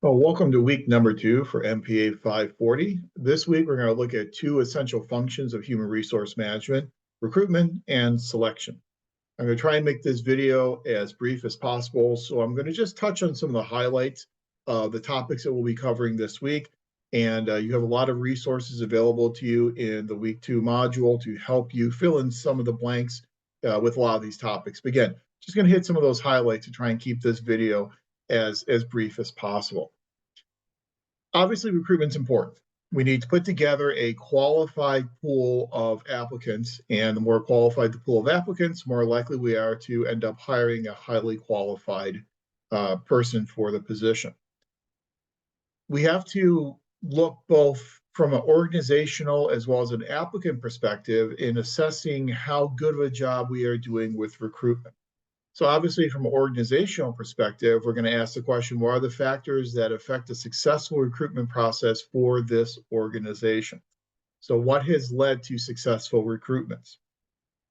Well, welcome to week number 2 for MPA 540. This week, we're going to look at 2 essential functions of human resource management, recruitment and selection. I'm going to try and make this video as brief as possible, so I'm going to just touch on some of the highlights of the topics that we'll be covering this week. And you have a lot of resources available to you in the week 2 module to help you fill in some of the blanks with a lot of these topics. But again, just going to hit some of those highlights to try and keep this video as brief as possible. Obviously, recruitment's important. We need to put together a qualified pool of applicants, and the more qualified the pool of applicants, more likely we are to end up hiring a highly qualified person for the position. We have to look both from an organizational as well as an applicant perspective in assessing how good of a job we are doing with recruitment. So obviously, from an organizational perspective, we're going to ask the question, what are the factors that affect a successful recruitment process for this organization? So what has led to successful recruitments?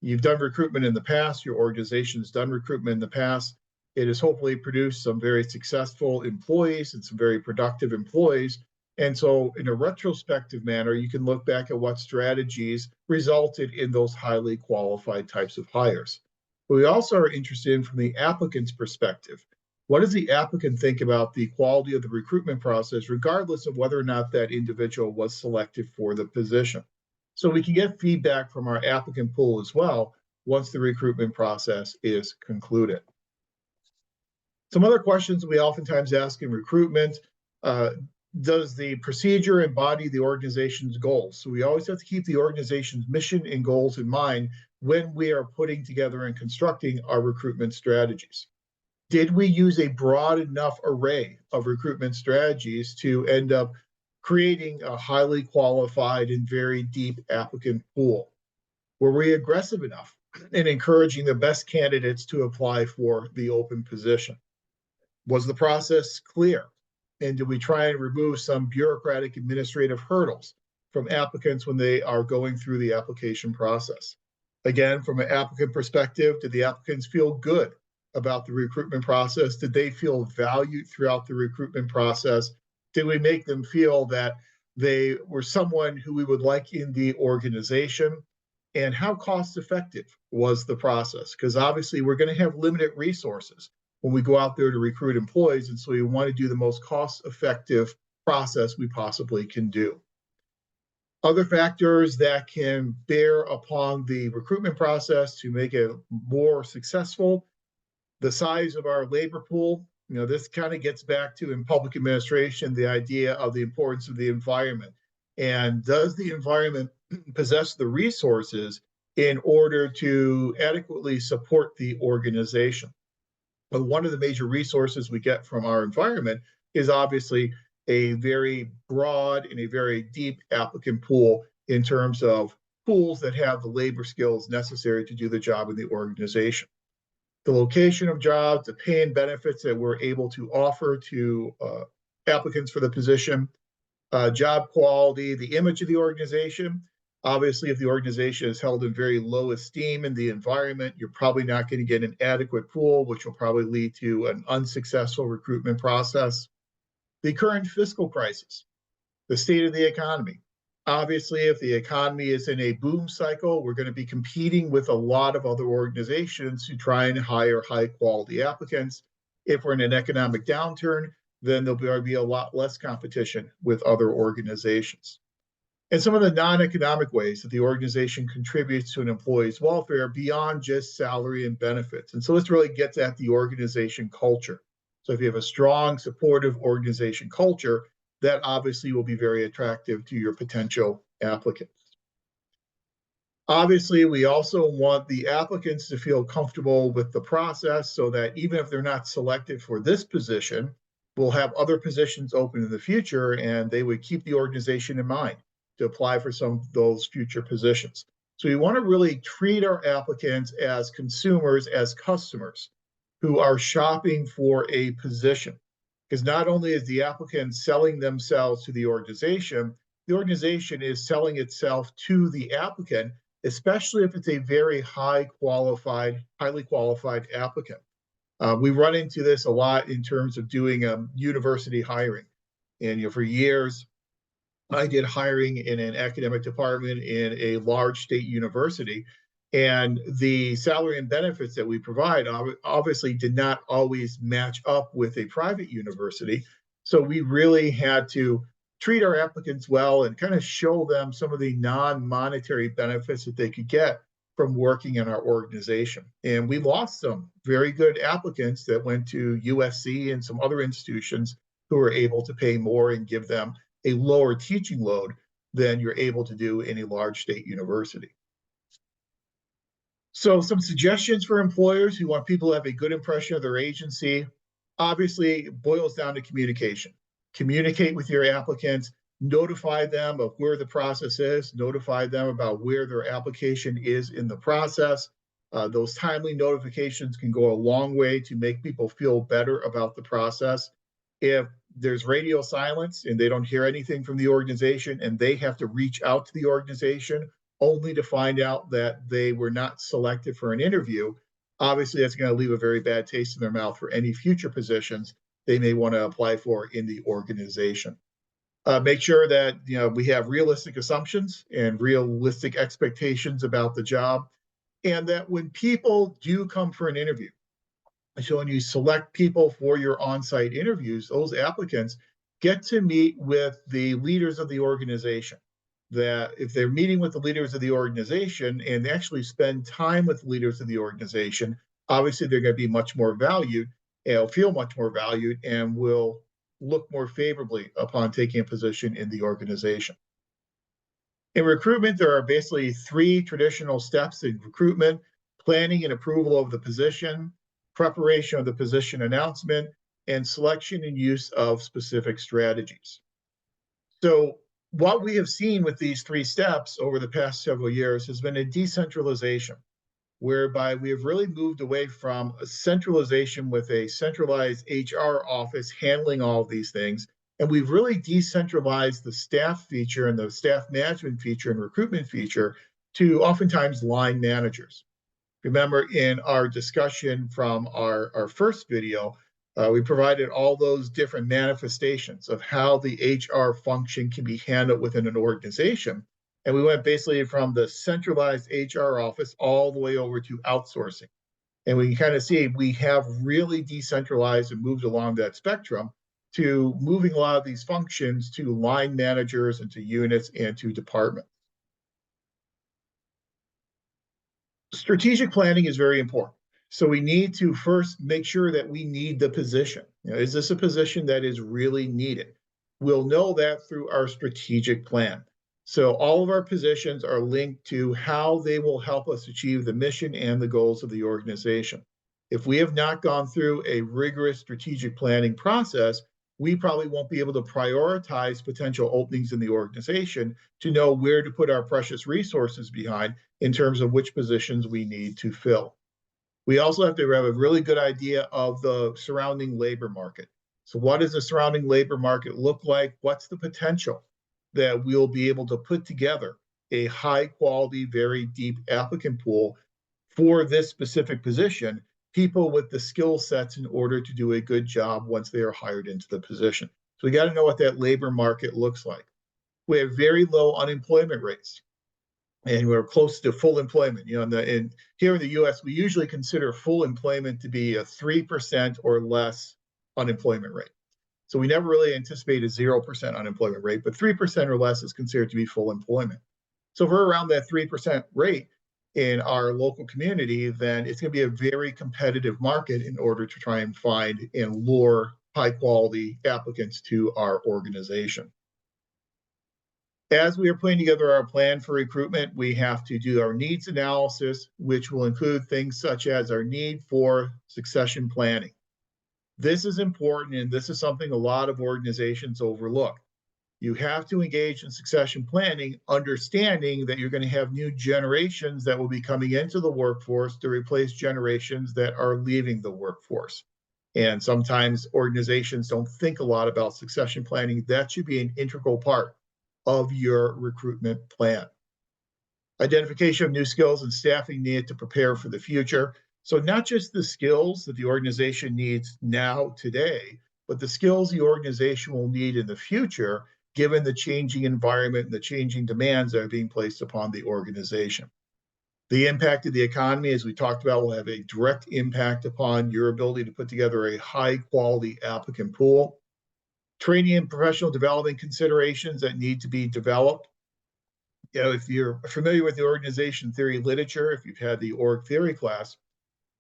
You've done recruitment in the past. Your organization's done recruitment in the past. It has hopefully produced some very successful employees and some very productive employees. And so in a retrospective manner, you can look back at what strategies resulted in those highly qualified types of hires. But we also are interested in from the applicant's perspective. What does the applicant think about the quality of the recruitment process, regardless of whether or not that individual was selected for the position? So we can get feedback from our applicant pool as well once the recruitment process is concluded. Some other questions we oftentimes ask in recruitment, does the procedure embody the organization's goals? So we always have to keep the organization's mission and goals in mind when we are putting together and constructing our recruitment strategies. Did we use a broad enough array of recruitment strategies to end up creating a highly qualified and very deep applicant pool? Were we aggressive enough in encouraging the best candidates to apply for the open position? Was the process clear? And did we try and remove some bureaucratic administrative hurdles from applicants when they are going through the application process? Again, from an applicant perspective, did the applicants feel good about the recruitment process? Did they feel valued throughout the recruitment process? Did we make them feel that they were someone who we would like in the organization? And how cost effective was the process? Because obviously we're going to have limited resources when we go out there to recruit employees. And so we want to do the most cost effective process we possibly can do. Other factors that can bear upon the recruitment process to make it more successful, the size of our labor pool. You know, this kind of gets back to, in public administration, the idea of the importance of the environment. And does the environment possess the resources in order to adequately support the organization? But one of the major resources we get from our environment is obviously a very broad and a very deep applicant pool in terms of pools that have the labor skills necessary to do the job in the organization. The location of jobs, the pay and benefits that we're able to offer to applicants for the position, job quality, the image of the organization. Obviously, if the organization is held in very low esteem in the environment, you're probably not going to get an adequate pool, which will probably lead to an unsuccessful recruitment process. The current fiscal crisis, the state of the economy. Obviously, if the economy is in a boom cycle, we're going to be competing with a lot of other organizations to try and hire high quality applicants. If we're in an economic downturn, then there'll be a lot less competition with other organizations. And some of the non-economic ways that the organization contributes to an employee's welfare beyond just salary and benefits. And so this really gets at the organization culture. So if you have a strong, supportive organization culture, that obviously will be very attractive to your potential applicants. Obviously, we also want the applicants to feel comfortable with the process so that even if they're not selected for this position, we'll have other positions open in the future and they would keep the organization in mind to apply for some of those future positions. So we want to really treat our applicants as consumers, as customers who are shopping for a position. Because not only is the applicant selling themselves to the organization is selling itself to the applicant, especially if it's a very highly qualified applicant. We run into this a lot in terms of doing university hiring. And for years, I did hiring in an academic department in a large state university. And the salary and benefits that we provide obviously did not always match up with a private university. So we really had to treat our applicants well and kind of show them some of the non-monetary benefits that they could get from working in our organization. And we lost some very good applicants that went to USC and some other institutions who were able to pay more and give them a lower teaching load than you're able to do in a large state university. So some suggestions for employers who want people to have a good impression of their agency. Obviously, it boils down to communication. Communicate with your applicants, notify them of where the process is, notify them about where their application is in the process. Those timely notifications can go a long way to make people feel better about the process. If there's radio silence and they don't hear anything from the organization and they have to reach out to the organization only to find out that they were not selected for an interview, obviously that's going to leave a very bad taste in their mouth for any future positions they may want to apply for in the organization. Make sure that we have realistic assumptions and realistic expectations about the job, and that when people do come for an interview, so when you select people for your on-site interviews, those applicants get to meet with the leaders of the organization. That if they're meeting with the leaders of the organization and they actually spend time with the leaders of the organization, obviously they're going to be much more valued, and feel much more valued, and will look more favorably upon taking a position in the organization. In recruitment, there are basically three traditional steps in recruitment: planning and approval of the position, preparation of the position announcement, and selection and use of specific strategies. So what we have seen with these three steps over the past several years has been a decentralization, whereby we have really moved away from a centralization with a centralized HR office handling all of these things. And we've really decentralized the staff feature and the staff management feature and recruitment feature to oftentimes line managers. Remember, in our discussion from our first video, we provided all those different manifestations of how the HR function can be handled within an organization. And we went basically from the centralized HR office all the way over to outsourcing. And we can kind of see we have really decentralized and moved along that spectrum to moving a lot of these functions to line managers and to units and to departments. Strategic planning is very important. So we need to first make sure that we need the position. Is this a position that is really needed? We'll know that through our strategic plan. So all of our positions are linked to how they will help us achieve the mission and the goals of the organization. If we have not gone through a rigorous strategic planning process, we probably won't be able to prioritize potential openings in the organization to know where to put our precious resources behind in terms of which positions we need to fill. We also have to have a really good idea of the surrounding labor market. So what does the surrounding labor market look like? What's the potential that we'll be able to put together a high quality, very deep applicant pool for this specific position, people with the skill sets in order to do a good job once they are hired into the position. So we got to know what that labor market looks like. We have very low unemployment rates, and we're close to full employment. Here in the U.S., we usually consider full employment to be a 3% or less unemployment rate. So we never really anticipate a 0% unemployment rate, but 3% or less is considered to be full employment. So if we're around that 3% rate in our local community, then it's going to be a very competitive market in order to try and find and lure high quality applicants to our organization. As we are putting together our plan for recruitment, we have to do our needs analysis, which will include things such as our need for succession planning. This is important, and this is something a lot of organizations overlook. You have to engage in succession planning, understanding that you're going to have new generations that will be coming into the workforce to replace generations that are leaving the workforce. And sometimes organizations don't think a lot about succession planning. That should be an integral part of your recruitment plan. Identification of new skills and staffing needed to prepare for the future. So not just the skills that the organization needs now, today, but the skills the organization will need in the future, given the changing environment and the changing demands that are being placed upon the organization. The impact of the economy, as we talked about, will have a direct impact upon your ability to put together a high quality applicant pool. Training and professional development considerations that need to be developed. If you're familiar with the organization theory literature, if you've had the org theory class,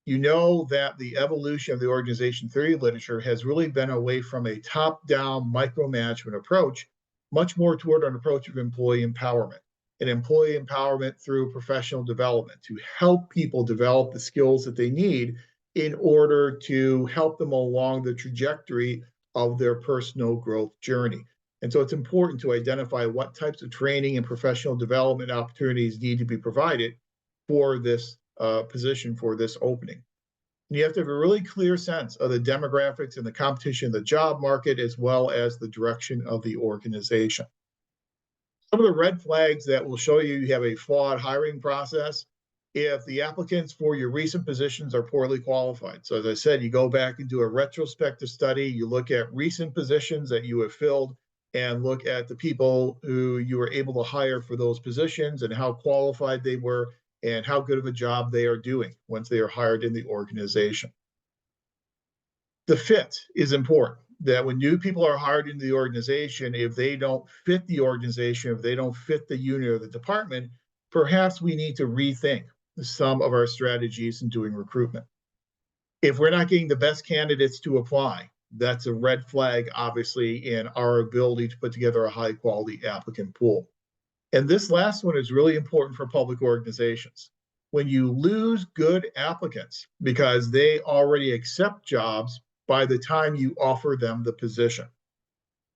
you know that the evolution of the organization theory literature has really been away from a top-down micromanagement approach, much more toward an approach of employee empowerment, and employee empowerment through professional development to help people develop the skills that they need in order to help them along the trajectory of their personal growth journey. And so it's important to identify what types of training and professional development opportunities need to be provided for this position, for this opening. And you have to have a really clear sense of the demographics and the competition in the job market, as well as the direction of the organization. Some of the red flags that will show you have a flawed hiring process: if the applicants for your recent positions are poorly qualified. So as I said, you go back and do a retrospective study, you look at recent positions that you have filled and look at the people who you were able to hire for those positions and how qualified they were and how good of a job they are doing once they are hired in the organization. The fit is important, that when new people are hired into the organization, if they don't fit the organization, if they don't fit the unit or the department, perhaps we need to rethink some of our strategies in doing recruitment. If we're not getting the best candidates to apply, that's a red flag, obviously, in our ability to put together a high quality applicant pool. And this last one is really important for public organizations. When you lose good applicants because they already accept jobs by the time you offer them the position,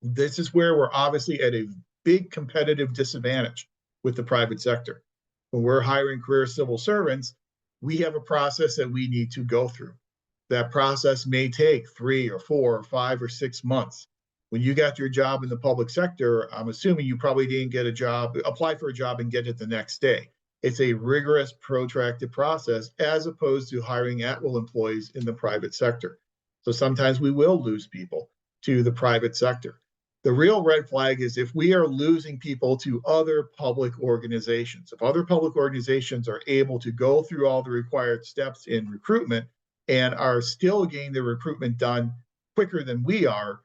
this is where we're obviously at a big competitive disadvantage with the private sector. When we're hiring career civil servants, we have a process that we need to go through. That process may take 3 or 4 or 5 or 6 months. When you got your job in the public sector, I'm assuming you probably didn't get a job, apply for a job and get it the next day. It's a rigorous, protracted process as opposed to hiring at-will employees in the private sector. So sometimes we will lose people to the private sector. The real red flag is if we are losing people to other public organizations. If other public organizations are able to go through all the required steps in recruitment and are still getting the recruitment done quicker than we are,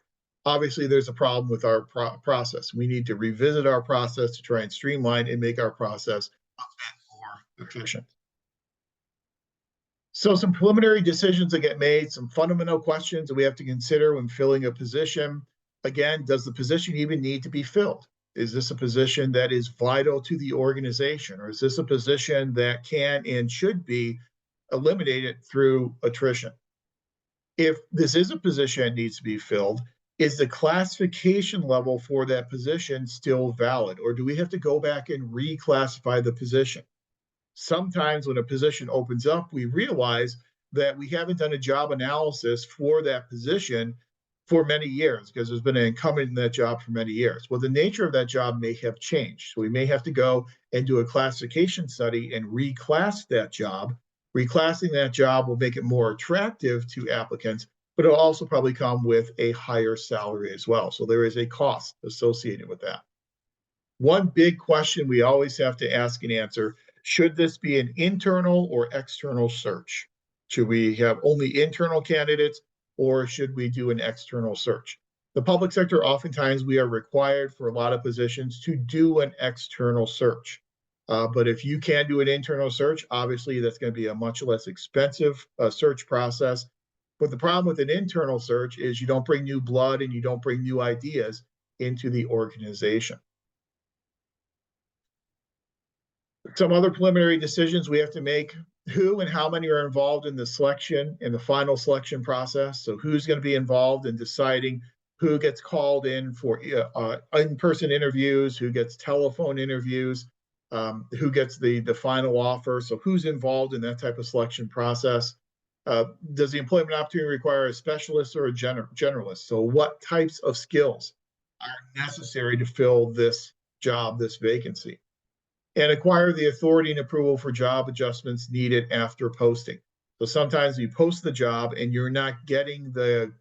obviously there's a problem with our process. We need to revisit our process to try and streamline and make our process a bit more efficient. So some preliminary decisions that get made, some fundamental questions that we have to consider when filling a position. Again, does the position even need to be filled? Is this a position that is vital to the organization, or is this a position that can and should be eliminated through attrition? If this is a position that needs to be filled, is the classification level for that position still valid, or do we have to go back and reclassify the position? Sometimes when a position opens up, we realize that we haven't done a job analysis for that position for many years because there's been an incumbent in that job for many years. Well, the nature of that job may have changed. So we may have to go and do a classification study and reclass that job. Reclassing that job will make it more attractive to applicants, but it'll also probably come with a higher salary as well. So there is a cost associated with that. One big question we always have to ask and answer: should this be an internal or external search? Should we have only internal candidates, or should we do an external search? The public sector, oftentimes we are required for a lot of positions to do an external search. But if you can do an internal search, obviously that's going to be a much less expensive search process. But the problem with an internal search is you don't bring new blood and you don't bring new ideas into the organization. Some other preliminary decisions we have to make: who and how many are involved in the selection, in the final selection process. So who's going to be involved in deciding who gets called in for in-person interviews, who gets telephone interviews, who gets the final offer. So who's involved in that type of selection process? Does the employment opportunity require a specialist or a generalist? So what types of skills are necessary to fill this job, this vacancy? And acquire the authority and approval for job adjustments needed after posting. So sometimes you post the job and you're not getting the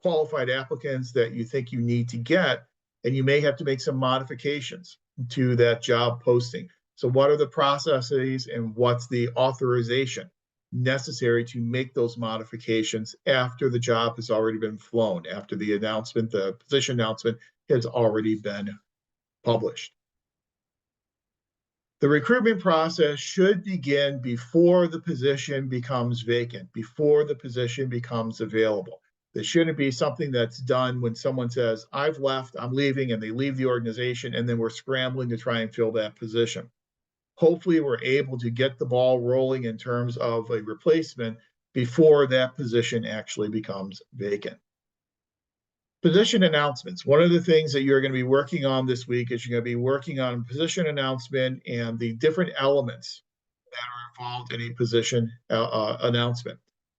qualified applicants that you think you need to get, and you may have to make some modifications to that job posting. So what are the processes and what's the authorization necessary to make those modifications after the job has already been flown, after the announcement, the position announcement has already been published? The recruitment process should begin before the position becomes vacant, before the position becomes available. This shouldn't be something that's done when someone says, I've left, I'm leaving, and they leave the organization, and then we're scrambling to try and fill that position. Hopefully, we're able to get the ball rolling in terms of a replacement before that position actually becomes vacant. Position announcements. One of the things that you're going to be working on this week is you're going to be working on position announcement and the different elements that are involved in a position announcement.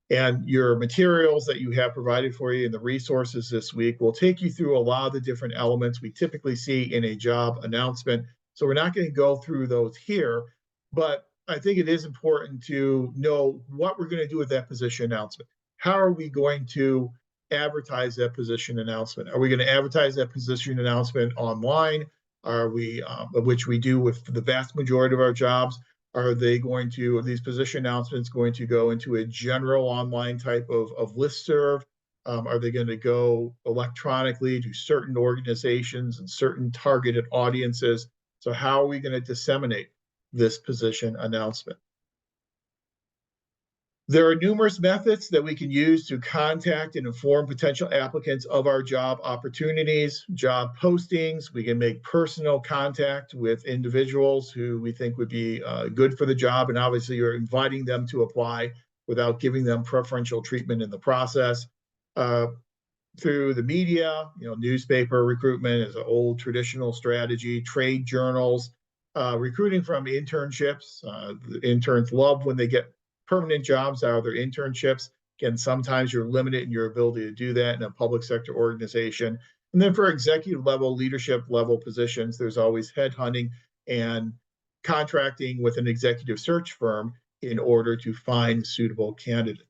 And your materials that you have provided for you and the resources this week will take you through a lot of the different elements we typically see in a job announcement. So we're not going to go through those here, but I think it is important to know what we're going to do with that position announcement. How are we going to advertise that position announcement? Are we going to advertise that position announcement online? Are we, which we do with the vast majority of our jobs? Are these position announcements going to go into a general online type of listserv? Are they going to go electronically to certain organizations and certain targeted audiences? So how are we going to disseminate this position announcement? There are numerous methods that we can use to contact and inform potential applicants of our job opportunities, job postings. We can make personal contact with individuals who we think would be good for the job. And obviously, you're inviting them to apply without giving them preferential treatment in the process. Through the media, newspaper recruitment is an old traditional strategy, trade journals, recruiting from internships. The interns love when they get permanent jobs out of their internships. Again, sometimes you're limited in your ability to do that in a public sector organization. And then for executive level, leadership level positions, there's always headhunting and contracting with an executive search firm in order to find suitable candidates.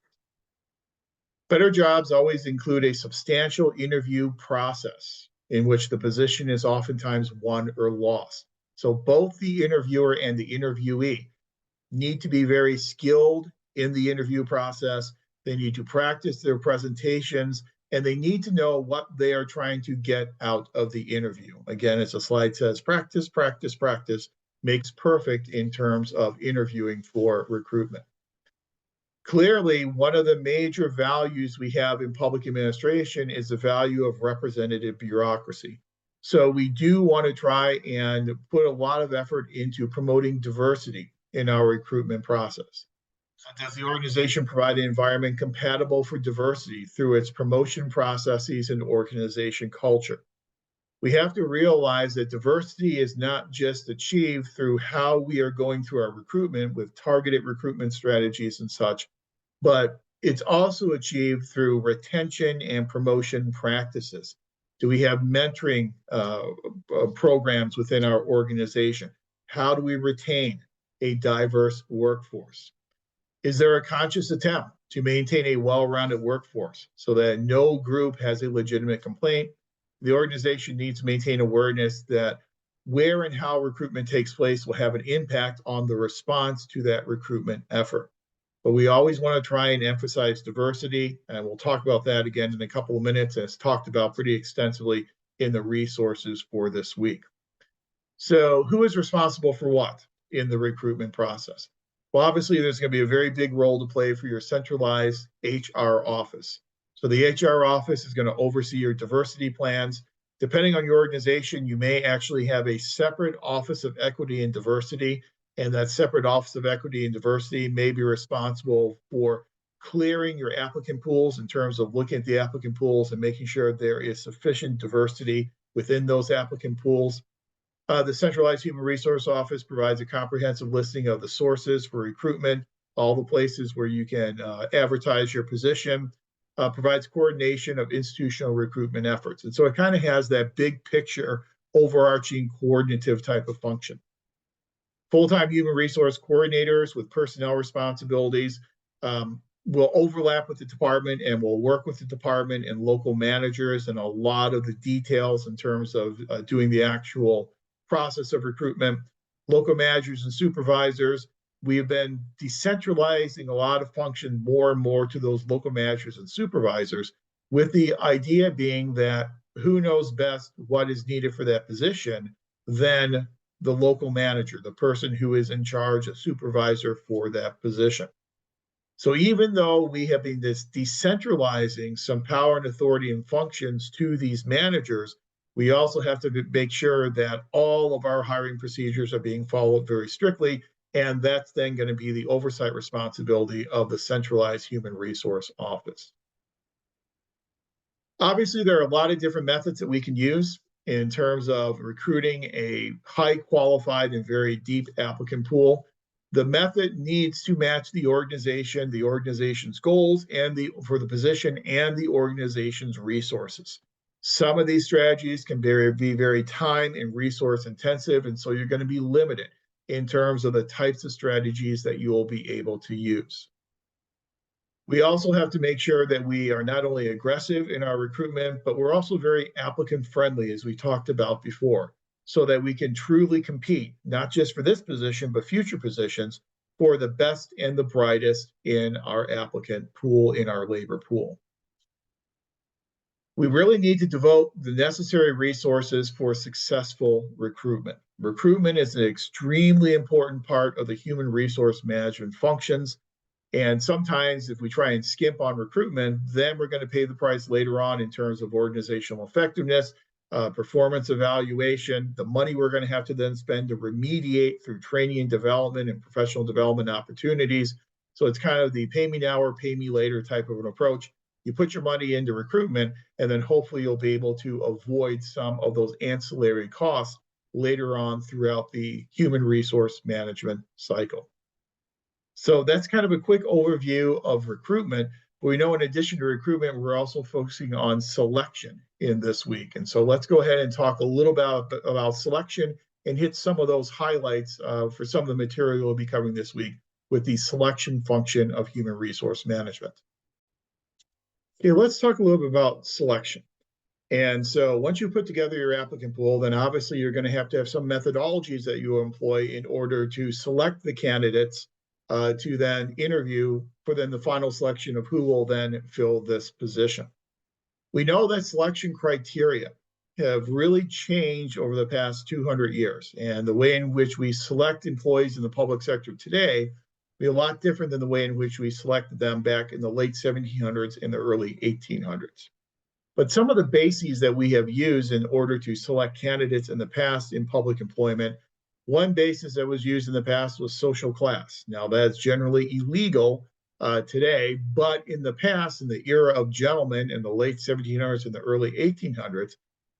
Better jobs always include a substantial interview process in which the position is oftentimes won or lost. So both the interviewer and the interviewee need to be very skilled in the interview process. They need to practice their presentations, and they need to know what they are trying to get out of the interview. Again, as the slide says, practice, practice, practice makes perfect in terms of interviewing for recruitment. Clearly, one of the major values we have in public administration is the value of representative bureaucracy. So we do want to try and put a lot of effort into promoting diversity in our recruitment process. So does the organization provide an environment compatible for diversity through its promotion processes and organization culture? We have to realize that diversity is not just achieved through how we are going through our recruitment with targeted recruitment strategies and such, but it's also achieved through retention and promotion practices. Do we have mentoring programs within our organization? How do we retain a diverse workforce? Is there a conscious attempt to maintain a well-rounded workforce so that no group has a legitimate complaint? The organization needs to maintain awareness that where and how recruitment takes place will have an impact on the response to that recruitment effort. But we always want to try and emphasize diversity, and we'll talk about that again in a couple of minutes, as talked about pretty extensively in the resources for this week. So who is responsible for what in the recruitment process? Well, obviously, there's going to be a very big role to play for your centralized HR office. So the HR office is going to oversee your diversity plans. Depending on your organization, you may actually have a separate Office of Equity and Diversity, and that separate Office of Equity and Diversity may be responsible for clearing your applicant pools in terms of looking at the applicant pools and making sure there is sufficient diversity within those applicant pools. The Centralized Human Resource Office provides a comprehensive listing of the sources for recruitment, all the places where you can advertise your position, provides coordination of institutional recruitment efforts. And so it kind of has that big picture, overarching coordinative type of function. Full-time human resource coordinators with personnel responsibilities will overlap with the department and will work with the department and local managers and a lot of the details in terms of doing the actual process of recruitment. Local managers and supervisors, we have been decentralizing a lot of function more and more to those local managers and supervisors, with the idea being that who knows best what is needed for that position than the local manager, the person who is in charge, a supervisor for that position. So even though we have been decentralizing some power and authority and functions to these managers, we also have to make sure that all of our hiring procedures are being followed very strictly. And that's then going to be the oversight responsibility of the centralized human resource office. Obviously, there are a lot of different methods that we can use in terms of recruiting a high qualified and very deep applicant pool. The method needs to match the organization's goals and for the position and the organization's resources. Some of these strategies can be very time and resource intensive, and so you're going to be limited in terms of the types of strategies that you will be able to use. We also have to make sure that we are not only aggressive in our recruitment, but we're also very applicant friendly, as we talked about before, so that we can truly compete, not just for this position, but future positions for the best and the brightest in our applicant pool, in our labor pool. We really need to devote the necessary resources for successful recruitment. Recruitment is an extremely important part of the human resource management functions. And sometimes if we try and skimp on recruitment, then we're going to pay the price later on in terms of organizational effectiveness, performance evaluation, the money we're going to have to then spend to remediate through training and development and professional development opportunities. So it's kind of the pay me now or pay me later type of an approach. You put your money into recruitment, and then hopefully you'll be able to avoid some of those ancillary costs later on throughout the human resource management cycle. So that's kind of a quick overview of recruitment. But we know in addition to recruitment, we're also focusing on selection in this week. And so let's go ahead and talk a little about selection and hit some of those highlights for some of the material we'll be covering this week with the selection function of human resource management. Okay, let's talk a little bit about selection. And so once you put together your applicant pool, then obviously you're going to have some methodologies that you employ in order to select the candidates to then interview for then the final selection of who will then fill this position. We know that selection criteria have really changed over the past 200 years, and the way in which we select employees in the public sector today will be a lot different than the way in which we selected them back in the late 1700s and the early 1800s. But some of the bases that we have used in order to select candidates in the past in public employment, one basis that was used in the past was social class. Now, that's generally illegal today, but in the past, in the era of gentlemen in the late 1700s and the early 1800s,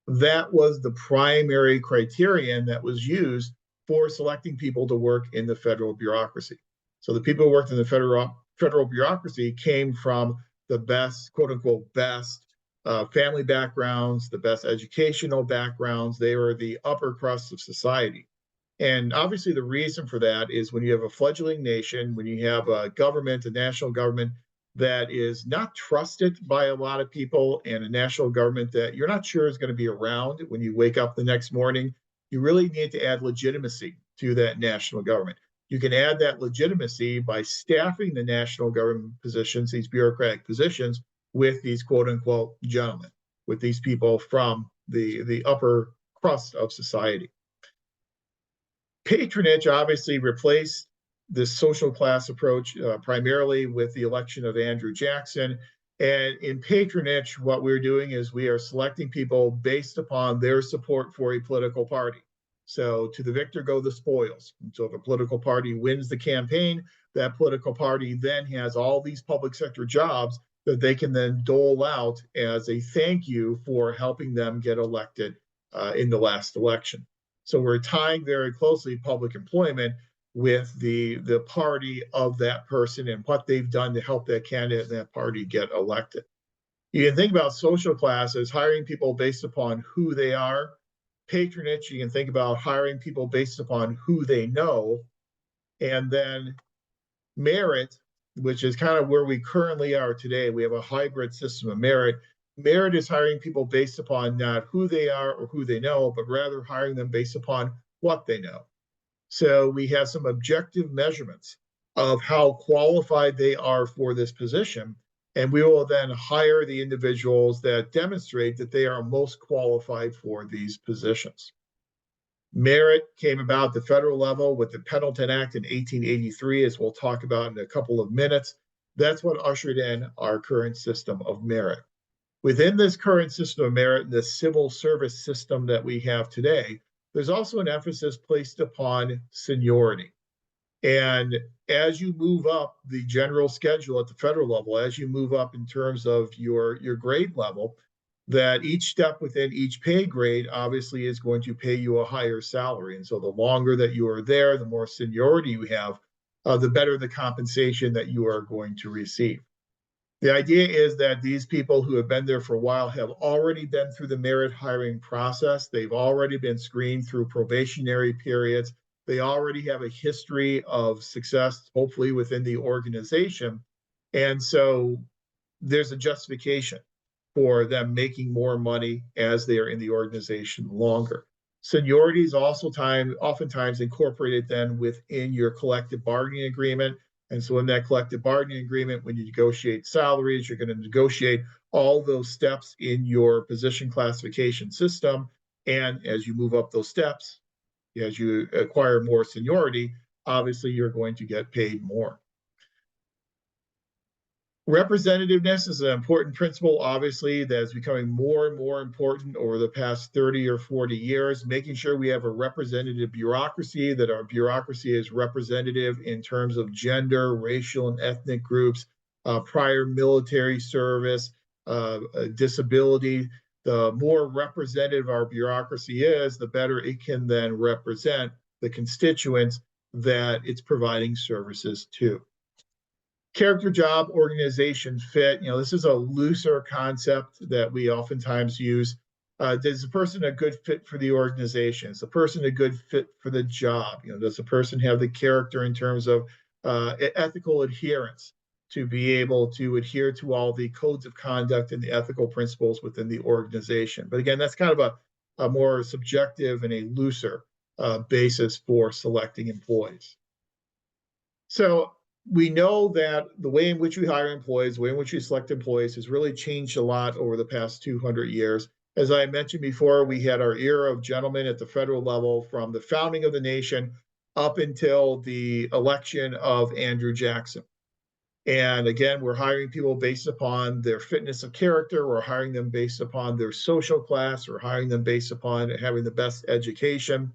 that was the primary criterion that was used for selecting people to work in the federal bureaucracy. So the people who worked in the federal bureaucracy came from the best, quote unquote, best family backgrounds, the best educational backgrounds. They were the upper crust of society. And obviously the reason for that is when you have a fledgling nation, when you have a government, a national government that is not trusted by a lot of people, and a national government that you're not sure is going to be around when you wake up the next morning, you really need to add legitimacy to that national government. You can add that legitimacy by staffing the national government positions, these bureaucratic positions, with these quote unquote gentlemen, with these people from the upper crust of society. Patronage obviously replaced this social class approach primarily with the election of Andrew Jackson. And in patronage, what we're doing is we are selecting people based upon their support for a political party. So to the victor go the spoils. And so if a political party wins the campaign, that political party then has all these public sector jobs that they can then dole out as a thank you for helping them get elected in the last election. So we're tying very closely public employment with the party of that person and what they've done to help that candidate and that party get elected. You can think about social class as hiring people based upon who they are. Patronage, you can think about hiring people based upon who they know. And then merit which is kind of where we currently are today. We have a hybrid system of merit. Merit is hiring people based upon not who they are or who they know, but rather hiring them based upon what they know. So we have some objective measurements of how qualified they are for this position. And we will then hire the individuals that demonstrate that they are most qualified for these positions. Merit came about at the federal level with the Pendleton Act in 1883, as we'll talk about in a couple of minutes. That's what ushered in our current system of merit. Within this current system of merit, the civil service system that we have today, there's also an emphasis placed upon seniority. And as you move up the general schedule at the federal level, as you move up in terms of your grade level, that each step within each pay grade obviously is going to pay you a higher salary. And so the longer that you are there, the more seniority you have, the better the compensation that you are going to receive. The idea is that these people who have been there for a while have already been through the merit hiring process. They've already been screened through probationary periods. They already have a history of success, hopefully within the organization. And so there's a justification for them making more money as they are in the organization longer. Seniority is also oftentimes incorporated then within your collective bargaining agreement. And so in that collective bargaining agreement, when you negotiate salaries, you're going to negotiate all those steps in your position classification system. And as you move up those steps, as you acquire more seniority, obviously you're going to get paid more. Representativeness is an important principle, obviously, that is becoming more and more important over the past 30 or 40 years, making sure we have a representative bureaucracy, that our bureaucracy is representative in terms of gender, racial, and ethnic groups, prior military service, disability. The more representative our bureaucracy is, the better it can then represent the constituents that it's providing services to. Character, job, organization, fit. This is a looser concept that we oftentimes use. Is the person a good fit for the organization? Is the person a good fit for the job? Does the person have the character in terms of ethical adherence to be able to adhere to all the codes of conduct and the ethical principles within the organization? But again, that's kind of a more subjective and a looser basis for selecting employees. So we know that the way in which we hire employees, the way in which we select employees has really changed a lot over the past 200 years. As I mentioned before, we had our era of gentlemen at the federal level from the founding of the nation up until the election of Andrew Jackson. And again, we're hiring people based upon their fitness of character. We're hiring them based upon their social class. We're hiring them based upon having the best education.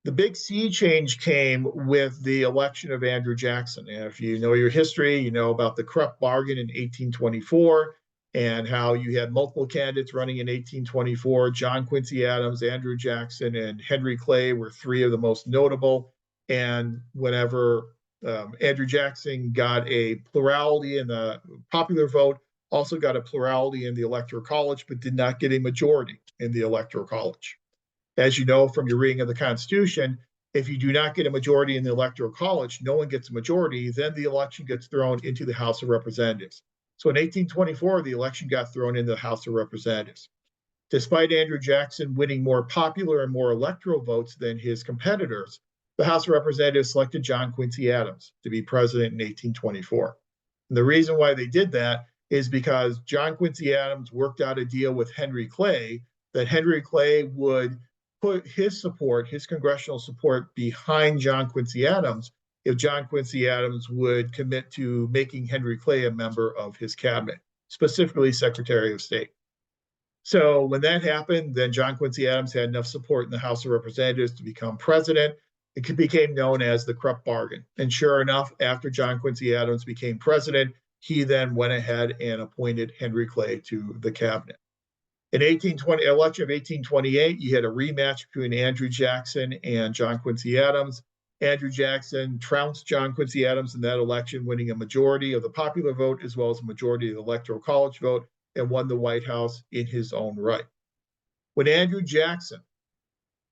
The big sea change came with the election of Andrew Jackson. And if you know your history, you know about the corrupt bargain in 1824 and how you had multiple candidates running in 1824. John Quincy Adams, Andrew Jackson, and Henry Clay were three of the most notable. And whenever Andrew Jackson got a plurality in the popular vote, also got a plurality in the Electoral College, but did not get a majority in the Electoral College. As you know from your reading of the Constitution, if you do not get a majority in the Electoral College, no one gets a majority, then the election gets thrown into the House of Representatives. So in 1824, the election got thrown into the House of Representatives. Despite Andrew Jackson winning more popular and more electoral votes than his competitors, the House of Representatives selected John Quincy Adams to be president in 1824. And the reason why they did that is because John Quincy Adams worked out a deal with Henry Clay that Henry Clay would put his congressional support behind John Quincy Adams if John Quincy Adams would commit to making Henry Clay a member of his cabinet, specifically Secretary of State. So when that happened, then John Quincy Adams had enough support in the House of Representatives to become president. It became known as the corrupt bargain. And sure enough, after John Quincy Adams became president, he then went ahead and appointed Henry Clay to the cabinet. In election of 1828, you had a rematch between Andrew Jackson and John Quincy Adams. Andrew Jackson trounced John Quincy Adams in that election, winning a majority of the popular vote as well as a majority of the Electoral College vote, and won the White House in his own right. When Andrew Jackson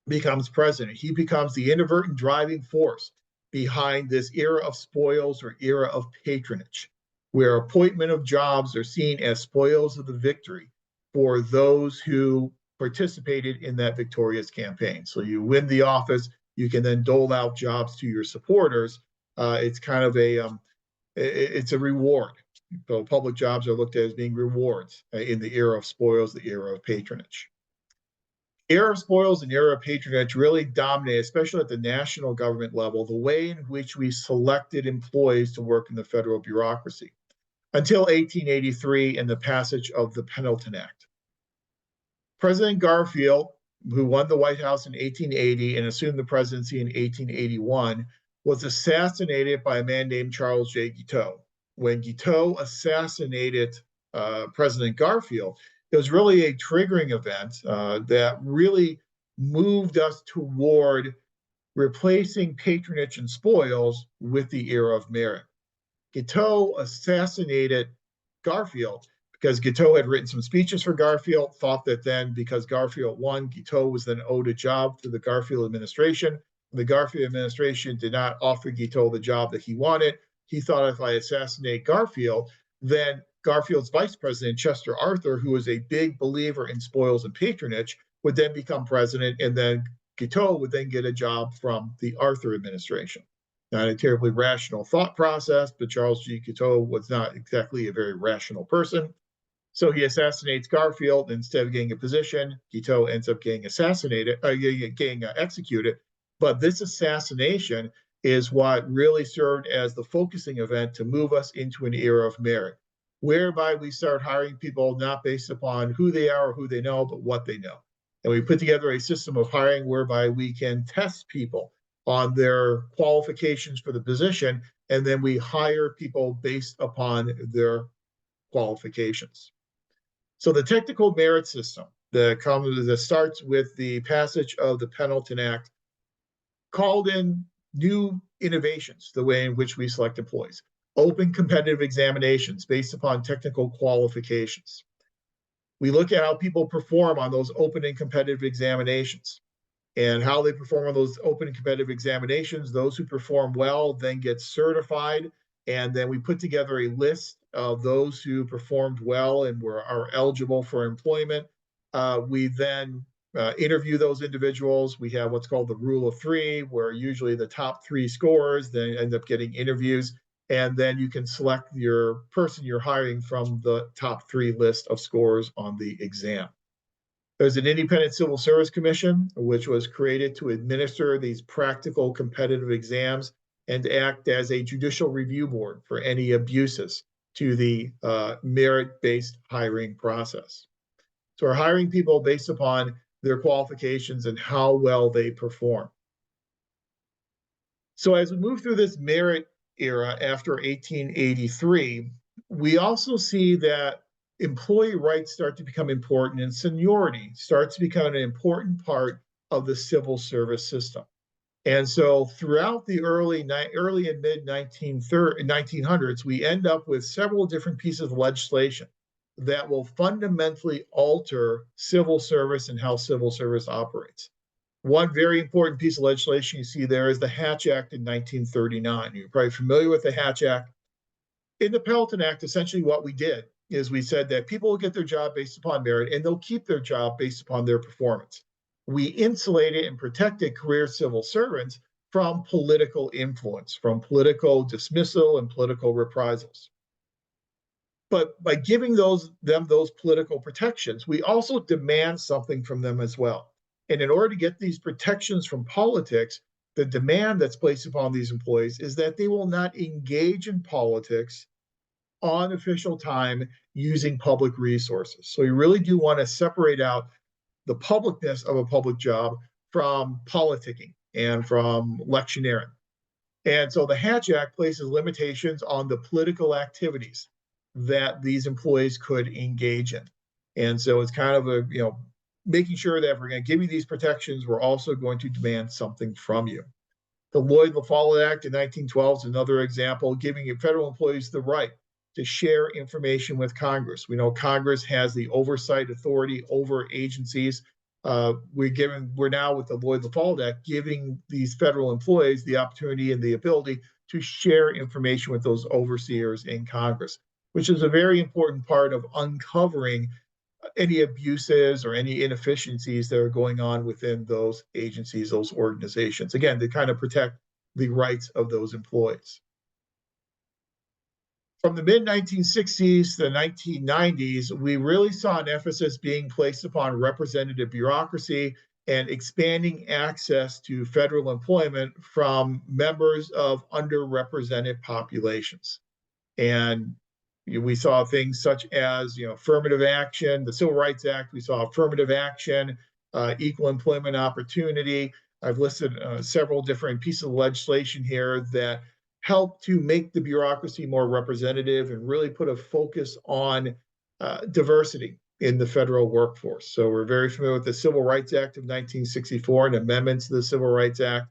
becomes president, he becomes the inadvertent driving force behind this era of spoils or era of patronage, where appointment of jobs are seen as spoils of the victory for those who participated in that victorious campaign. So you win the office, you can then dole out jobs to your supporters. It's kind of it's a reward. So public jobs are looked at as being rewards in the era of spoils, the era of patronage. Era of spoils and era of patronage really dominated, especially at the national government level, the way in which we selected employees to work in the federal bureaucracy until 1883 and the passage of the Pendleton Act. President Garfield, who won the White House in 1880 and assumed the presidency in 1881, was assassinated by a man named Charles J. Guiteau. When Guiteau assassinated President Garfield, it was really a triggering event that really moved us toward replacing patronage and spoils with the era of merit. Guiteau assassinated Garfield because Guiteau had written some speeches for Garfield, thought that then because Garfield won, Guiteau was then owed a job to the Garfield administration. The Garfield administration did not offer Guiteau the job that he wanted. He thought if I assassinate Garfield, then Garfield's vice president, Chester Arthur, who was a big believer in spoils and patronage, would then become president, and then Guiteau would then get a job from the Arthur administration. Not a terribly rational thought process, but Charles G. Guiteau was not exactly a very rational person. So he assassinates Garfield. Instead of getting a position, Guiteau ends up getting assassinated, getting executed. But this assassination is what really served as the focusing event to move us into an era of merit, whereby we start hiring people not based upon who they are or who they know, but what they know. And we put together a system of hiring whereby we can test people on their qualifications for the position, and then we hire people based upon their qualifications. So the technical merit system that starts with the passage of the Pendleton Act called in new innovations, the way in which we select employees. Open competitive examinations based upon technical qualifications. We look at how people perform on those open and competitive examinations and how they perform on those open and competitive examinations. Those who perform well then get certified, and then we put together a list of those who performed well and are eligible for employment. We then interview those individuals. We have what's called the rule of three, where usually the top three scorers then end up getting interviews, and then you can select your person you're hiring from the top three list of scores on the exam. There's an independent civil service commission, which was created to administer these practical competitive exams and to act as a judicial review board for any abuses to the merit-based hiring process. So we're hiring people based upon their qualifications and how well they perform. So as we move through this merit era after 1883, we also see that employee rights start to become important, and seniority starts to become an important part of the civil service system. And so throughout the early and mid 1900s, we end up with several different pieces of legislation that will fundamentally alter civil service and how civil service operates. One very important piece of legislation you see there is the Hatch Act in 1939. You're probably familiar with the Hatch Act. In the Pendleton Act, essentially what we did is we said that people will get their job based upon merit, and they'll keep their job based upon their performance. We insulated and protected career civil servants from political influence, from political dismissal and political reprisals. But by giving them those political protections, we also demand something from them as well. And in order to get these protections from politics, the demand that's placed upon these employees is that they will not engage in politics on official time using public resources. So you really do want to separate out the publicness of a public job from politicking and from electioneering. And so the Hatch Act places limitations on the political activities that these employees could engage in. And so it's kind of making sure that if we're going to give you these protections, we're also going to demand something from you. The Lloyd-La Follette Act in 1912 is another example, giving federal employees the right to share information with Congress. We know Congress has the oversight authority over agencies. We're now with the Lloyd-LaFollette Act giving these federal employees the opportunity and the ability to share information with those overseers in Congress, which is a very important part of uncovering any abuses or any inefficiencies that are going on within those agencies, those organizations. Again, to kind of protect the rights of those employees. From the mid-1960s to the 1990s, we really saw an emphasis being placed upon representative bureaucracy and expanding access to federal employment from members of underrepresented populations. And we saw things such as, affirmative action, the Civil Rights Act. We saw affirmative action, equal employment opportunity. I've listed several different pieces of legislation here that help to make the bureaucracy more representative and really put a focus on diversity in the federal workforce. So we're very familiar with the Civil Rights Act of 1964 and amendments to the Civil Rights Act.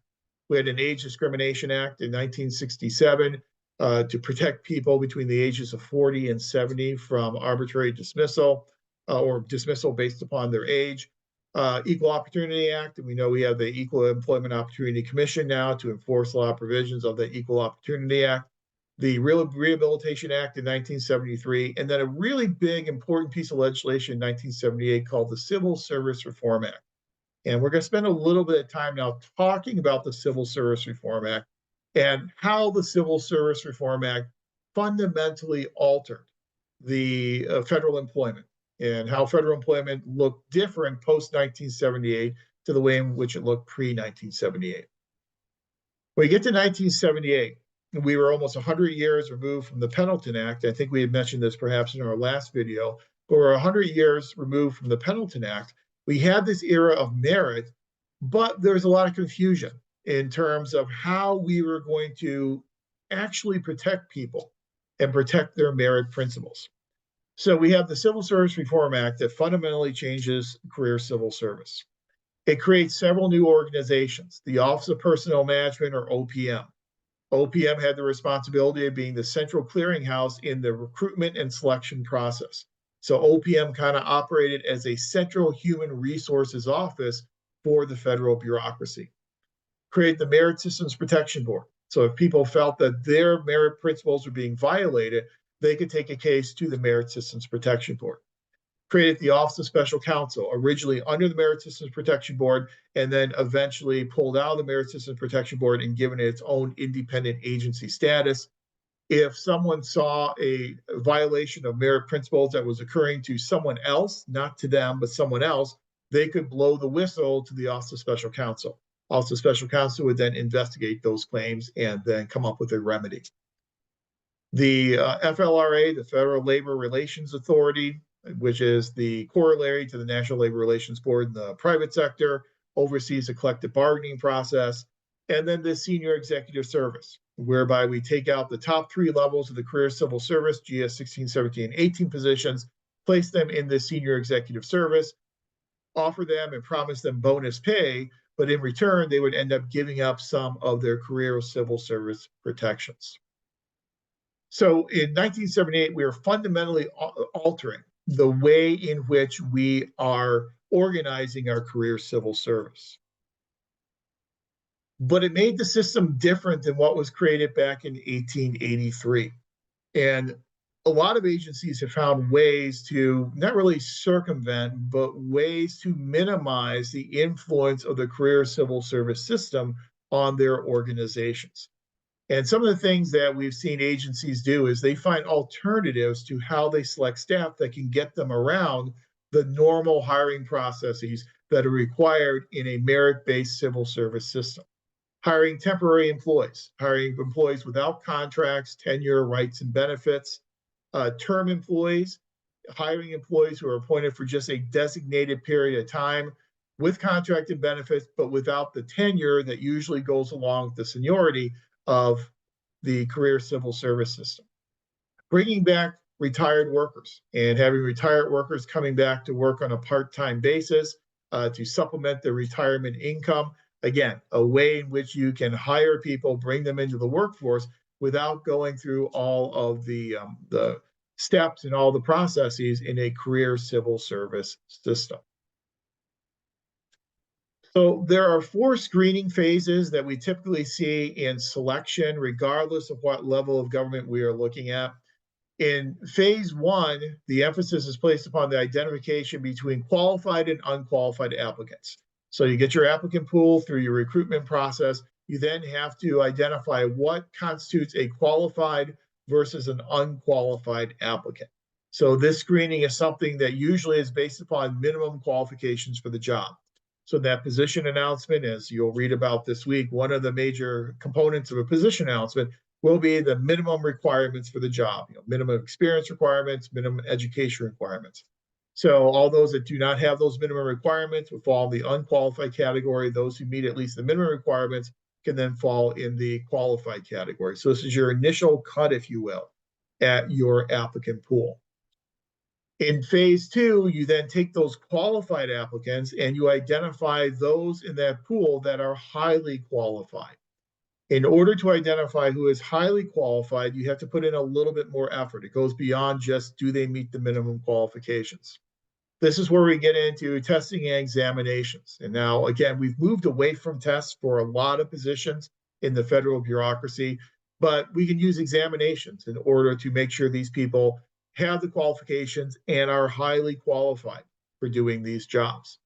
We had an Age Discrimination Act in 1967 to protect people between the ages of 40 and 70 from arbitrary dismissal or dismissal based upon their age. Equal Opportunity Act, and we know we have the Equal Employment Opportunity Commission now to enforce law provisions of the Equal Opportunity Act. The Rehabilitation Act in 1973, and then a really big, important piece of legislation in 1978 called the Civil Service Reform Act. And we're going to spend a little bit of time now talking about the Civil Service Reform Act and how the Civil Service Reform Act fundamentally altered the federal employment and how federal employment looked different post-1978 to the way in which it looked pre-1978. When we get to 1978, we were almost 100 years removed from the Pendleton Act. I think we had mentioned this perhaps in our last video, but we're 100 years removed from the Pendleton Act. We had this era of merit, but there's a lot of confusion in terms of how we were going to actually protect people and protect their merit principles. So we have the Civil Service Reform Act that fundamentally changes career civil service. It creates several new organizations, the Office of Personnel Management, or OPM. OPM had the responsibility of being the central clearinghouse in the recruitment and selection process. So OPM kind of operated as a central human resources office for the federal bureaucracy. Create the Merit Systems Protection Board. So if people felt that their merit principles were being violated, they could take a case to the Merit Systems Protection Board. Created the Office of Special Counsel, originally under the Merit Systems Protection Board, and then eventually pulled out of the Merit Systems Protection Board and given it its own independent agency status. If someone saw a violation of merit principles that was occurring to someone else, not to them, but someone else, they could blow the whistle to the Office of Special Counsel. Office of Special Counsel would then investigate those claims and then come up with a remedy. The FLRA, the Federal Labor Relations Authority, which is the corollary to the National Labor Relations Board in the private sector, oversees the collective bargaining process. And then the Senior Executive Service, whereby we take out the top three levels of the career civil service, GS 16, 17, and 18 positions, place them in the Senior Executive Service, offer them and promise them bonus pay, but in return, they would end up giving up some of their career civil service protections. So in 1978, we are fundamentally altering the way in which we are organizing our career civil service. But it made the system different than what was created back in 1883. And a lot of agencies have found ways to not really circumvent, but ways to minimize the influence of the career civil service system on their organizations. And some of the things that we've seen agencies do is they find alternatives to how they select staff that can get them around the normal hiring processes that are required in a merit-based civil service system. Hiring temporary employees, hiring employees without contracts, tenure, rights, and benefits, term employees, hiring employees who are appointed for just a designated period of time with contracted benefits, but without the tenure that usually goes along with the seniority of the career civil service system. Bringing back retired workers and having retired workers coming back to work on a part-time basis to supplement their retirement income. Again, a way in which you can hire people, bring them into the workforce without going through all of the steps and all the processes in a career civil service system. So there are 4 screening phases that we typically see in selection, regardless of what level of government we are looking at. In phase 1, the emphasis is placed upon the identification between qualified and unqualified applicants. So you get your applicant pool through your recruitment process. You then have to identify what constitutes a qualified versus an unqualified applicant. So this screening is something that usually is based upon minimum qualifications for the job. So that position announcement, as you'll read about this week, one of the major components of a position announcement will be the minimum requirements for the job, minimum experience requirements, minimum education requirements. So all those that do not have those minimum requirements will fall in the unqualified category. Those who meet at least the minimum requirements can then fall in the qualified category. So this is your initial cut, if you will, at your applicant pool. In phase 2, you then take those qualified applicants and you identify those in that pool that are highly qualified. In order to identify who is highly qualified, you have to put in a little bit more effort. It goes beyond just, do they meet the minimum qualifications? This is where we get into testing and examinations. And now, again, we've moved away from tests for a lot of positions in the federal bureaucracy, but we can use examinations in order to make sure these people have the qualifications and are highly qualified for doing these jobs.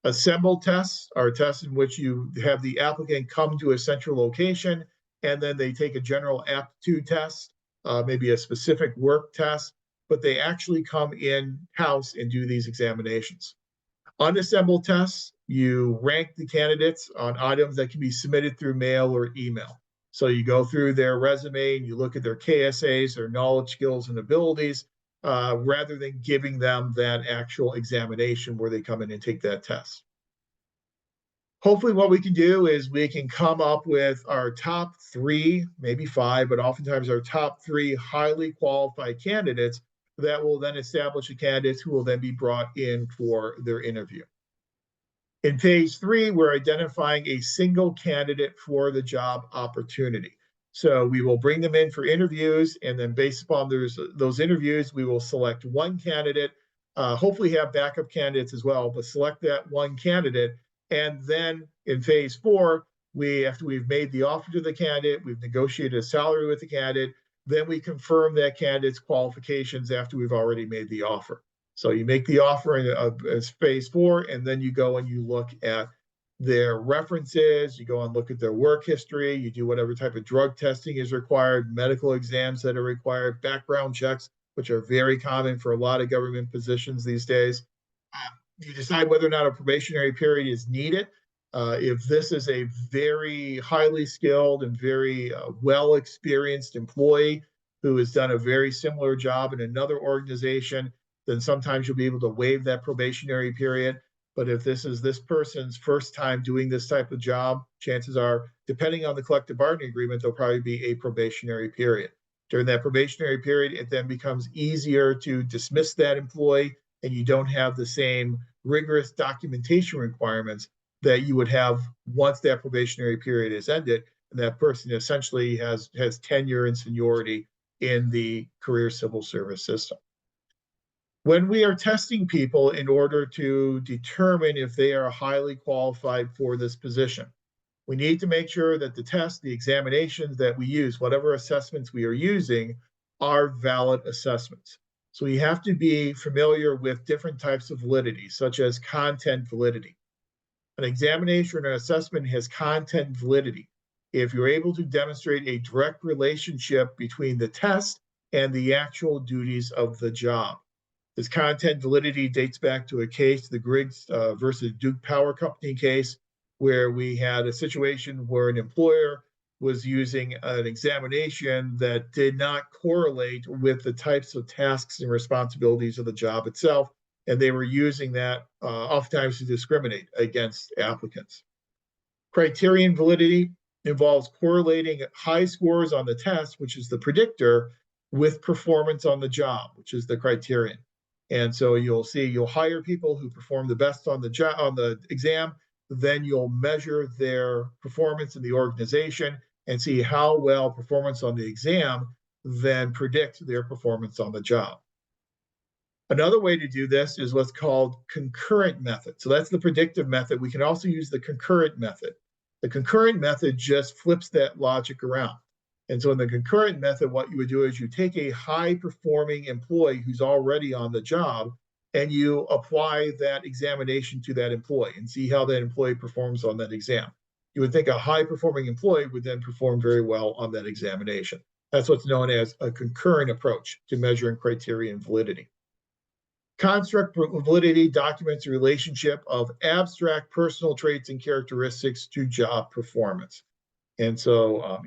Assembled tests are tests in which you have the applicant come to a central location and then they take a general aptitude test, maybe a specific work test, but they actually come in-house and do these examinations. Unassembled tests, you rank the candidates on items that can be submitted through mail or email. So you go through their resume and you look at their KSAs, their knowledge, skills, and abilities, rather than giving them that actual examination where they come in and take that test. Hopefully what we can do is we can come up with our top 3, maybe 5, but oftentimes our top 3 highly qualified candidates that will then establish the candidates who will then be brought in for their interview. In phase 3, we're identifying a single candidate for the job opportunity. So we will bring them in for interviews, and then based upon those interviews, we will select one candidate, hopefully have backup candidates as well, but select that one candidate. And then in phase 4, after we've made the offer to the candidate, we've negotiated a salary with the candidate, then we confirm that candidate's qualifications after we've already made the offer. So you make the offer as phase 4, and then you go and you look at their references, you go and look at their work history, you do whatever type of drug testing is required, medical exams that are required, background checks, which are very common for a lot of government positions these days. You decide whether or not a probationary period is needed. If this is a very highly skilled and very well-experienced employee who has done a very similar job in another organization, then sometimes you'll be able to waive that probationary period. But if this is this person's first time doing this type of job, chances are, depending on the collective bargaining agreement, there'll probably be a probationary period. During that probationary period, it then becomes easier to dismiss that employee, and you don't have the same rigorous documentation requirements that you would have once that probationary period is ended, and that person essentially has tenure and seniority in the career civil service system. When we are testing people in order to determine if they are highly qualified for this position, we need to make sure that the tests, the examinations that we use, whatever assessments we are using, are valid assessments. So we have to be familiar with different types of validity, such as content validity. An examination or an assessment has content validity if you're able to demonstrate a direct relationship between the test and the actual duties of the job. This content validity dates back to a case, the Griggs versus Duke Power Company case, where we had a situation where an employer was using an examination that did not correlate with the types of tasks and responsibilities of the job itself, and they were using that oftentimes to discriminate against applicants. Criterion validity involves correlating high scores on the test, which is the predictor, with performance on the job, which is the criterion. And so you'll hire people who perform the best on the exam, then you'll measure their performance in the organization and see how well performance on the exam then predict their performance on the job. Another way to do this is what's called concurrent method. So that's the predictive method. We can also use the concurrent method. The concurrent method just flips that logic around. And so in the concurrent method, what you would do is you take a high-performing employee who's already on the job, and you apply that examination to that employee and see how that employee performs on that exam. You would think a high-performing employee would then perform very well on that examination. That's what's known as a concurrent approach to measuring criterion validity. Construct validity documents the relationship of abstract personal traits and characteristics to job performance. And so,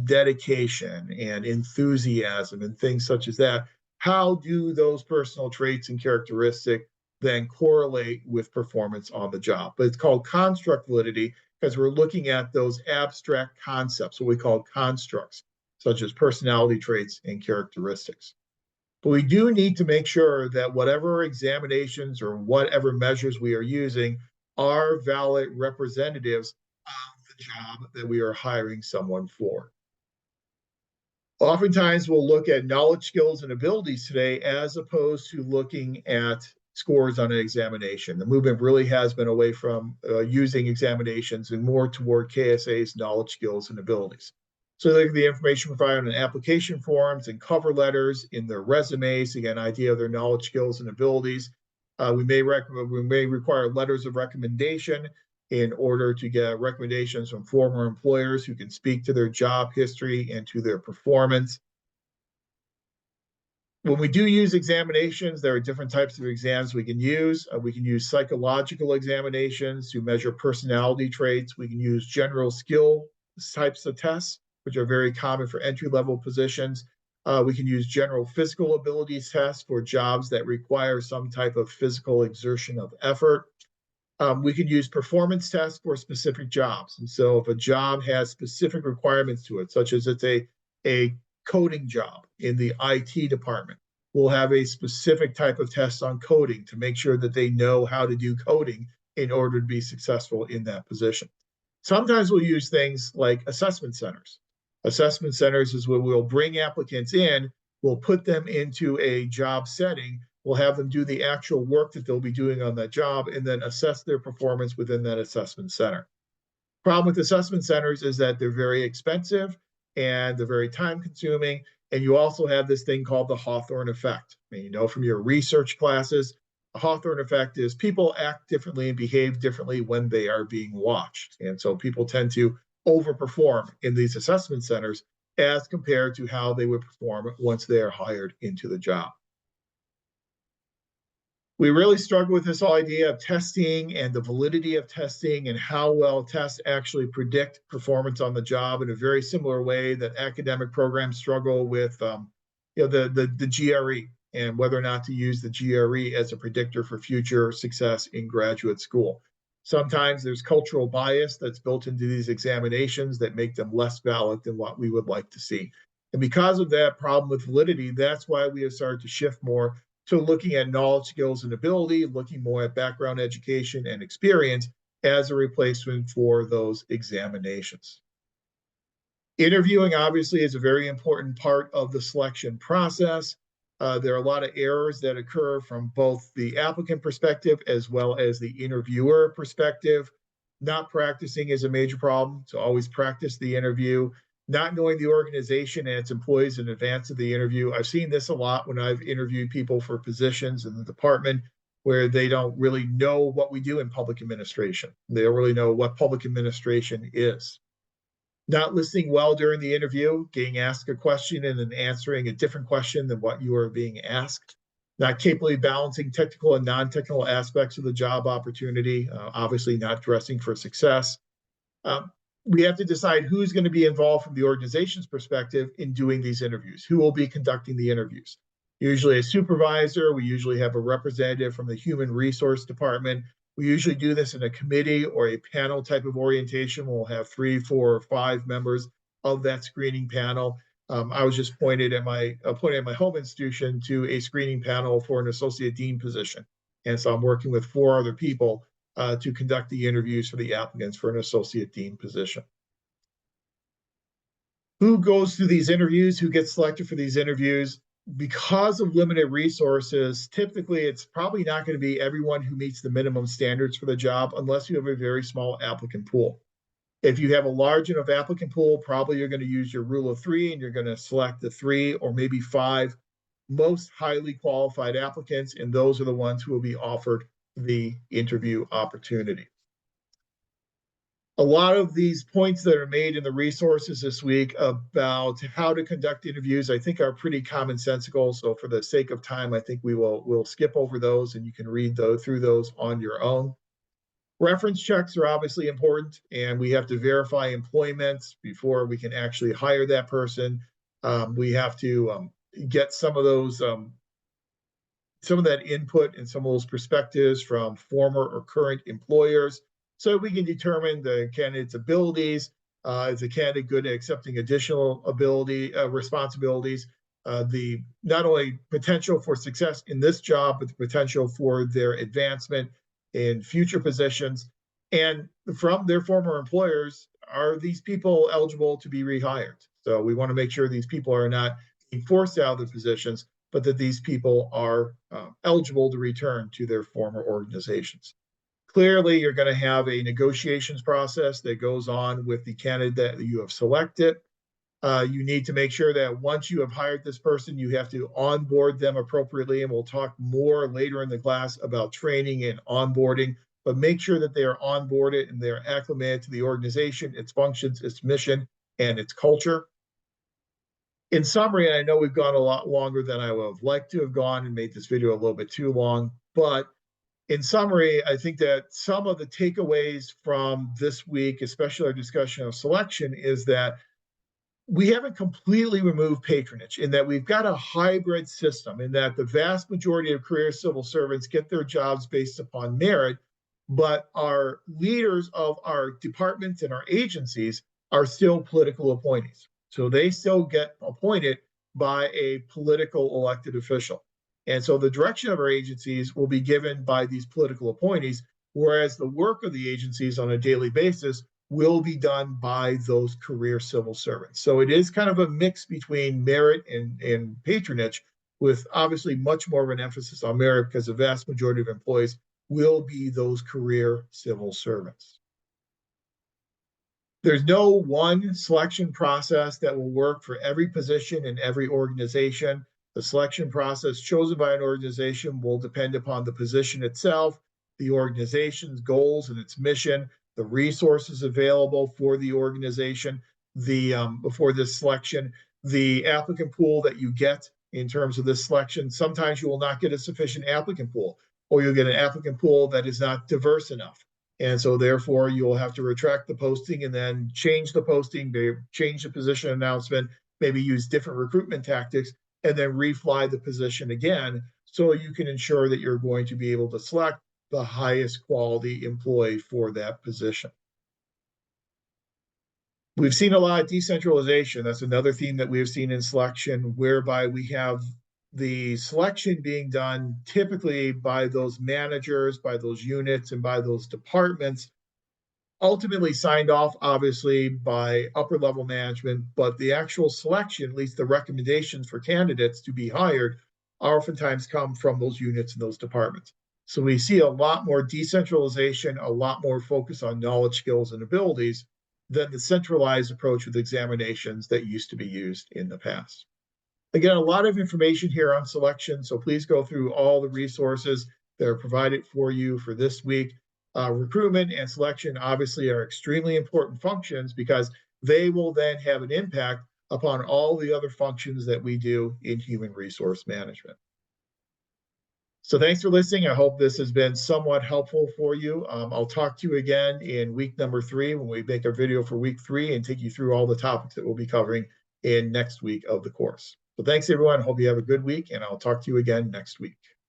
dedication and enthusiasm and things such as that, how do those personal traits and characteristics then correlate with performance on the job? But it's called construct validity because we're looking at those abstract concepts, what we call constructs, such as personality traits and characteristics. But we do need to make sure that whatever examinations or whatever measures we are using are valid representatives of the job that we are hiring someone for. Oftentimes we'll look at knowledge, skills, and abilities today as opposed to looking at scores on an examination. The movement really has been away from using examinations and more toward KSA's knowledge, skills, and abilities. So look at the information provided on application forms and cover letters, in their resumes, to get an idea of their knowledge, skills, and abilities. We may require letters of recommendation in order to get recommendations from former employers who can speak to their job history and to their performance. When we do use examinations, there are different types of exams we can use. We can use psychological examinations to measure personality traits. We can use general skill types of tests, which are very common for entry-level positions. We can use general physical abilities tests for jobs that require some type of physical exertion of effort. We can use performance tests for specific jobs. And so if a job has specific requirements to it, such as it's a coding job in the IT department, we'll have a specific type of test on coding to make sure that they know how to do coding in order to be successful in that position. Sometimes we'll use things like assessment centers. Assessment centers is where we'll bring applicants in, we'll put them into a job setting, we'll have them do the actual work that they'll be doing on that job, and then assess their performance within that assessment center. Problem with assessment centers is that they're very expensive and they're very time consuming. And you also have this thing called the Hawthorne effect. I mean, you know from your research classes, the Hawthorne effect is people act differently and behave differently when they are being watched. And so people tend to overperform in these assessment centers as compared to how they would perform once they are hired into the job. We really struggle with this whole idea of testing and the validity of testing and how well tests actually predict performance on the job, in a very similar way that academic programs struggle with the GRE and whether or not to use the GRE as a predictor for future success in graduate school. Sometimes there's cultural bias that's built into these examinations that make them less valid than what we would like to see. And because of that problem with validity, that's why we have started to shift more to looking at knowledge, skills, and ability, looking more at background education and experience as a replacement for those examinations. Interviewing obviously is a very important part of the selection process. There are a lot of errors that occur from both the applicant perspective as well as the interviewer perspective. Not practicing is a major problem, so always practice the interview. Not knowing the organization and its employees in advance of the interview. I've seen this a lot when I've interviewed people for positions in the department where they don't really know what we do in public administration. They don't really know what public administration is. Not listening well during the interview, getting asked a question and then answering a different question than what you are being asked. Not capably balancing technical and non-technical aspects of the job opportunity, obviously not dressing for success. We have to decide who's going to be involved from the organization's perspective in doing these interviews, who will be conducting the interviews. Usually a supervisor, we usually have a representative from the human resource department. We usually do this in a committee or a panel type of orientation. We'll have 3, 4, or 5 members of that screening panel. I was just appointed at my home institution to a screening panel for an associate dean position. And so I'm working with 4 other people to conduct the interviews for the applicants for an associate dean position. Who goes through these interviews? Who gets selected for these interviews? because of limited resources, typically it's probably not going to be everyone who meets the minimum standards for the job unless you have a very small applicant pool. If you have a large enough applicant pool, probably you're going to use your rule of three and you're going to select the 3 or maybe 5 most highly qualified applicants, and those are the ones who will be offered the interview opportunity. A lot of these points that are made in the resources this week about how to conduct interviews, I think are pretty commonsensical. So for the sake of time, I think we'll skip over those and you can read through those on your own. Reference checks are obviously important, and we have to verify employment before we can actually hire that person. We have to get some of that input and some of those perspectives from former or current employers, so we can determine the candidate's abilities. Is the candidate good at accepting additional responsibilities? The not only potential for success in this job, but the potential for their advancement in future positions. And from their former employers, are these people eligible to be rehired? So we want to make sure these people are not being forced out of the positions, but that these people are eligible to return to their former organizations. Clearly, you're going to have a negotiations process that goes on with the candidate that you have selected. You need to make sure that once you have hired this person, you have to onboard them appropriately. And we'll talk more later in the class about training and onboarding, but make sure that they are onboarded and they're acclimated to the organization, its functions, its mission, and its culture. In summary, I know we've gone a lot longer than I would have liked to have gone and made this video a little bit too long, but in summary, I think that some of the takeaways from this week, especially our discussion of selection, is that we haven't completely removed patronage, in that we've got a hybrid system, in that the vast majority of career civil servants get their jobs based upon merit, but our leaders of our departments and our agencies are still political appointees. So they still get appointed by a political elected official. And so the direction of our agencies will be given by these political appointees, whereas the work of the agencies on a daily basis will be done by those career civil servants. So it is kind of a mix between merit and patronage, with obviously much more of an emphasis on merit, because the vast majority of employees will be those career civil servants. There's no one selection process that will work for every position in every organization. The selection process chosen by an organization will depend upon the position itself, the organization's goals and its mission, the resources available for the organization, before this selection, the applicant pool that you get in terms of this selection. Sometimes you will not get a sufficient applicant pool, or you'll get an applicant pool that is not diverse enough. And so therefore you'll have to retract the posting and then change the posting, change the position announcement, maybe use different recruitment tactics, and then refly the position again, so you can ensure that you're going to be able to select the highest quality employee for that position. We've seen a lot of decentralization. That's another theme that we have seen in selection, whereby we have the selection being done typically by those managers, by those units, and by those departments, ultimately signed off, obviously, by upper level management, but the actual selection, at least the recommendations for candidates to be hired, oftentimes come from those units and those departments. So we see a lot more decentralization, a lot more focus on knowledge, skills, and abilities than the centralized approach with examinations that used to be used in the past. Again, a lot of information here on selection, so please go through all the resources that are provided for you for this week. Recruitment and selection obviously are extremely important functions, because they will then have an impact upon all the other functions that we do in human resource management. So thanks for listening. I hope this has been somewhat helpful for you. I'll talk to you again in week number 3 when we make a video for week 3 and take you through all the topics that we'll be covering in next week of the course. So thanks, everyone. Hope you have a good week, and I'll talk to you again next week.